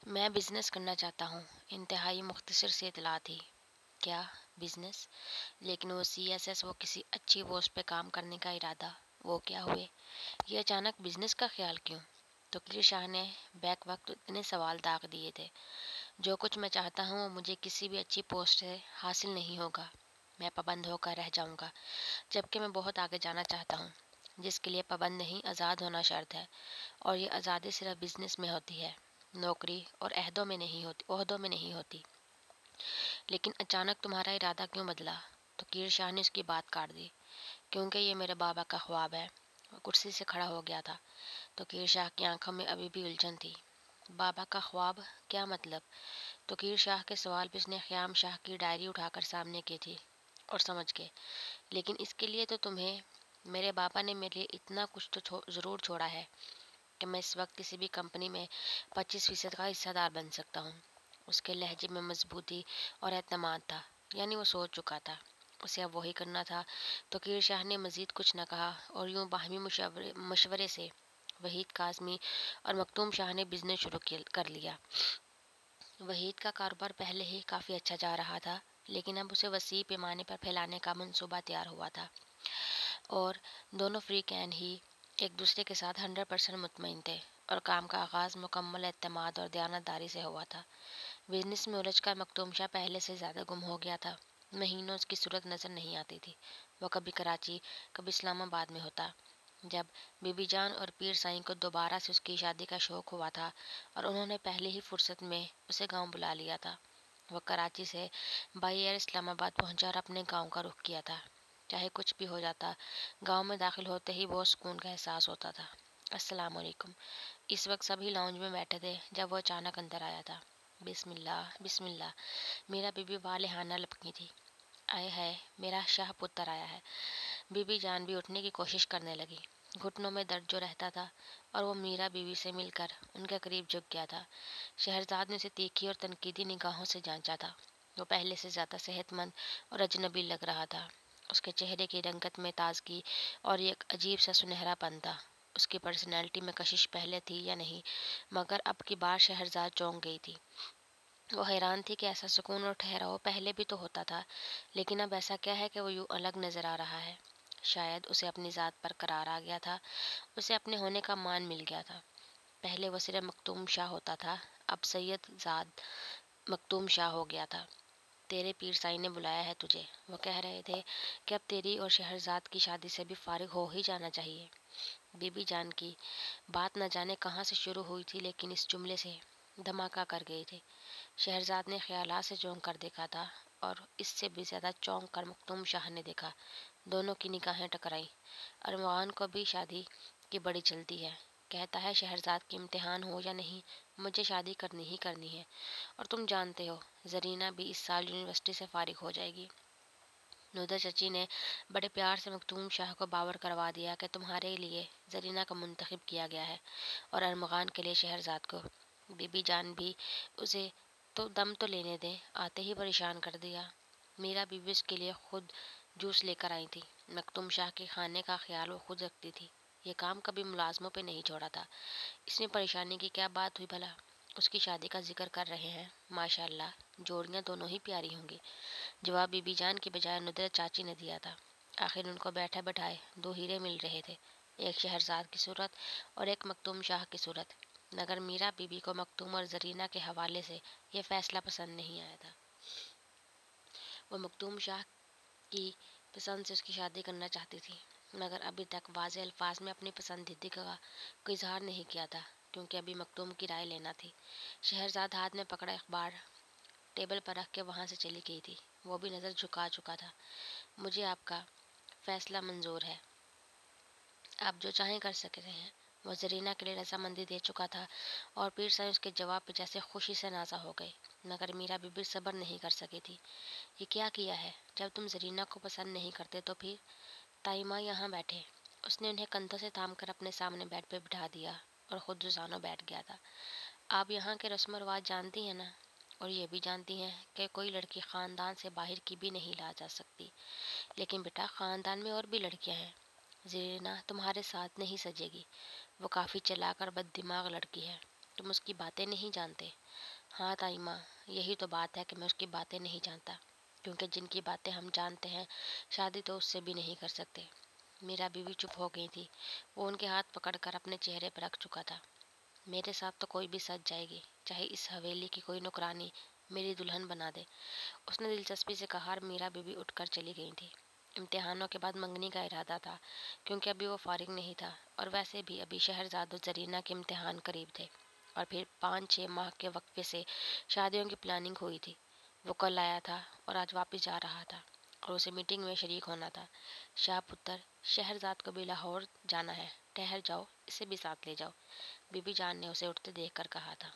میں بزنس کرنا چاہتا ہوں۔ انتہائی مختصر سی اطلاع تھی۔ کیا بزنس؟ لیکن وہ CSS وہ کسی اچھی پوسٹ پہ کام کرنے کا ارادہ، وہ کیا ہوئے؟ یہ اچانک بزنس کا خیال کیوں؟ توقیر شاہ نے بیک وقت اتنے سوال داغ دیے تھے۔ جو کچھ میں چاہتا ہوں وہ مجھے کسی بھی اچھی پوسٹ سے حاصل نہیں ہوگا۔ میں پابند ہو کر رہ جاؤں گا، جبکہ میں بہت آگے جانا چاہتا ہوں، جس کے لیے پابند نہیں، آزاد ہونا شرط ہے۔ اور یہ آزادی صرف بزنس میں ہوتی ہے، نوکری اور عہدوں میں نہیں ہوتی۔ لیکن اچانک تمہارا ارادہ کیوں بدلا؟ توقیر شاہ نے اس کی بات کاٹ دی۔ کیونکہ یہ میرے بابا کا خواب ہے۔ وہ کرسی سے کھڑا ہو گیا تھا۔ توقیر شاہ کی آنکھوں میں ابھی بھی الجھن تھی۔ بابا کا خواب؟ کیا مطلب؟ توقیر شاہ کے سوال پہ اس نے خیام شاہ کی ڈائری اٹھا کر سامنے کی تھی اور سمجھ گئے۔ لیکن اس کے لیے تو تمہیں، میرے بابا نے میرے لیے اتنا کچھ تو ضرور چھوڑا ہے کہ میں اس وقت کسی بھی کمپنی میں 25% کا حصہ دار بن سکتا ہوں۔ اس کے لہجے میں مضبوطی اور اعتماد تھا، یعنی وہ سوچ چکا تھا، اسے اب وہی کرنا تھا۔ توقیر شاہ نے مزید کچھ نہ کہا اور یوں باہمی مشورے سے وحید کاظمی اور مکتوم شاہ نے بزنس شروع کر لیا۔ وحید کا کاروبار پہلے ہی کافی اچھا جا رہا تھا، لیکن اب اسے وسیع پیمانے پر پھیلانے کا منصوبہ تیار ہوا تھا، اور دونوں فریقین ہی ایک دوسرے کے ساتھ 100% مطمئن تھے، اور کام کا آغاز مکمل اعتماد اور دیانتداری سے ہوا تھا۔ بزنس میں الجھ کر مکتوم شاہ پہلے سے زیادہ گم ہو گیا تھا۔ مہینوں اس کی صورت نظر نہیں آتی تھی۔ وہ کبھی کراچی، کبھی اسلام آباد میں ہوتا۔ جب بی بی جان اور پیر سائیں کو دوبارہ سے اس کی شادی کا شوق ہوا تھا اور انہوں نے پہلے ہی فرصت میں اسے گاؤں بلا لیا تھا، وہ کراچی سے بائی ایئر اسلام آباد پہنچا اور اپنے گاؤں کا رخ کیا تھا۔ چاہے کچھ بھی ہو جاتا، گاؤں میں داخل ہوتے ہی بہت سکون کا احساس ہوتا تھا۔ السلام علیکم۔ اس وقت سبھی لاؤنج میں بیٹھے تھے جب وہ اچانک اندر آیا تھا۔ بسم اللہ، بسم اللہ، میرا بی بی والہانہ لپکی تھی۔ آئے ہائے، میرا شاہ پتر آیا ہے۔ بی بی جان بھی اٹھنے کی کوشش کرنے لگی۔ گھٹنوں میں درد جو رہتا تھا، اور وہ میرا بیوی سے مل کر ان کے قریب جھک گیا تھا۔ شہرزاد نے اسے تیکھی اور تنقیدی نگاہوں سے جانچا تھا۔ وہ پہلے سے زیادہ صحت مند اور اجنبی لگ رہا تھا۔ اس کے چہرے کی رنگت میں تازگی اور ایک عجیب سا سنہرا پن تھا۔ اس کی پرسنالٹی میں کشش پہلے تھی یا نہیں، مگر اب کی بار شہرزاد چونک گئی تھی۔ وہ حیران تھی کہ ایسا سکون اور ٹھہراؤ پہلے بھی تو ہوتا تھا، لیکن اب ایسا کیا ہے کہ وہ یوں الگ نظر آ رہا ہے؟ شاید اسے اپنی ذات پر قرار آ گیا تھا، اسے اپنے ہونے کا مان مل گیا تھا۔ پہلے وہ صرف مکتوم شاہ ہوتا تھا، اب سید زاد مکتوم شاہ ہو گیا تھا۔ تیرے پیر سائی نے بلایا ہے تجھے۔ وہ کہہ رہے تھے کہ اب تیری اور شہرزاد کی شادی سے بھی فارغ ہو ہی جانا چاہیے۔ بی بی جان کی بات نہ جانے کہاں سے شروع ہوئی تھی، لیکن اس جملے سے دھماکہ کر گئی تھی۔ شہرزاد نے خیالات سے چونک کر دیکھا تھا، اور اس سے بھی زیادہ چونک کر مکتوم شاہ نے دیکھا۔ دونوں کی نگاہیں ٹکرائیں۔ ارمغان کو بھی شادی کی بڑی جلدی ہے، کہتا ہے شہرزاد کی امتحان ہو یا نہیں، مجھے شادی کرنی ہی کرنی ہے۔ اور تم جانتے ہو زرینہ بھی اس سال یونیورسٹی سے فارغ ہو جائے گی۔ نودا چچی نے بڑے پیار سے مکتوم شاہ کو باور کروا دیا کہ تمہارے لیے زرینہ کو منتخب کیا گیا ہے اور ارمغان کے لیے شہرزاد کو۔ بی بی جان بھی اسے تو دم تو لینے دیں، آتے ہی پریشان کر دیا۔ میرا بیوی اس کے لیے خود جوس لے کر آئی تھی۔ مکتوم شاہ کے کھانے کا خیال وہ خود رکھتی تھی۔ یہ کام کبھی ملازموں پہ نہیں چھوڑا تھا۔ اس میں پریشانی کی کیا بات ہوئی بھلا؟ اس کی شادی کا ذکر کر رہے ہیں، ماشاء اللہ، جوڑیاں دونوں ہی پیاری ہوں گی۔ جواب بی بی جان کی بجائے ندرت چاچی نے دیا تھا۔ آخر ان کو بیٹھے بٹھائے دو ہیرے مل رہے تھے، ایک شہرزاد کی صورت اور ایک مکتوم شاہ کی صورت، مگر میرا بیوی کو مکتوم اور زرینہ کے حوالے سے یہ فیصلہ پسند نہیں آیا تھا۔ وہ مکتوم شاہ کی پسند سے اس کی شادی کرنا چاہتی تھی، مگر ابھی تک واضح الفاظ میں اپنی پسندیدگی کا کوئی اظہار نہیں کیا تھا، کیونکہ ابھی مکتوم کی رائے لینا تھی۔ شہرزاد ہاتھ میں پکڑا اخبار ٹیبل پر رکھ کے وہاں سے چلی گئی تھی۔ وہ بھی نظر جھکا چکا تھا۔ مجھے آپ کا فیصلہ منظور ہے، آپ جو چاہیں کر سکتے ہیں۔ وہ زرینہ کے لیے رضامندی دے چکا تھا، اور پیر سائیں اس کے جواب پہ جیسے خوشی سے نازا ہو گئے، مگر میرا بیوی صبر نہیں کر سکی تھی۔ یہ کیا کیا ہے؟ جب تم زرینہ کو پسند نہیں کرتے تو پھر؟ تائمہ یہاں بیٹھے۔ اس نے انہیں کندھوں سے تھام کر اپنے سامنے بیڈ پہ بٹھا دیا اور خود زانوں بیٹھ گیا تھا۔ آپ یہاں کے رسم و رواج جانتی ہیں نا، اور یہ بھی جانتی ہیں کہ کوئی لڑکی خاندان سے باہر کی بھی نہیں لا جا سکتی۔ لیکن بیٹا، خاندان میں اور بھی لڑکیاں ہیں۔ زرینہ تمہارے ساتھ نہیں سجے گی، وہ کافی چلاک اور بد دماغ لڑکی ہے۔ تم اس کی باتیں نہیں جانتے؟ ہاں تائمہ، یہی تو بات ہے کہ میں اس کی باتیں نہیں جانتا، کیونکہ جن کی باتیں ہم جانتے ہیں شادی تو اس سے بھی نہیں کر سکتے۔ میرا بیوی چپ ہو گئی تھی، وہ ان کے ہاتھ پکڑ کر اپنے چہرے پر رکھ چکا تھا۔ میرے ساتھ تو کوئی بھی سچ جائے گی، چاہے اس حویلی کی کوئی نوکرانی میری دلہن بنا دے، اس نے دلچسپی سے کہا۔ اور میرا بیوی اٹھ کر چلی گئی تھی۔ امتحانوں کے بعد منگنی کا ارادہ تھا، کیونکہ ابھی وہ فارغ نہیں تھا، اور ویسے بھی ابھی شہرزاد و زرینہ کے امتحان قریب تھے، اور پھر 5-6 ماہ کے وقفے سے شادیوں کی پلاننگ ہوئی تھی۔ وہ کل آیا تھا اور آج واپس جا رہا تھا، اور اسے میٹنگ میں شریک ہونا تھا۔ شاہ پتر، شہرزاد کو بھی لاہور جانا ہے، ٹھہر جاؤ، اسے بھی ساتھ لے جاؤ، بی بی جان نے اسے اٹھتے دیکھ کر کہا تھا۔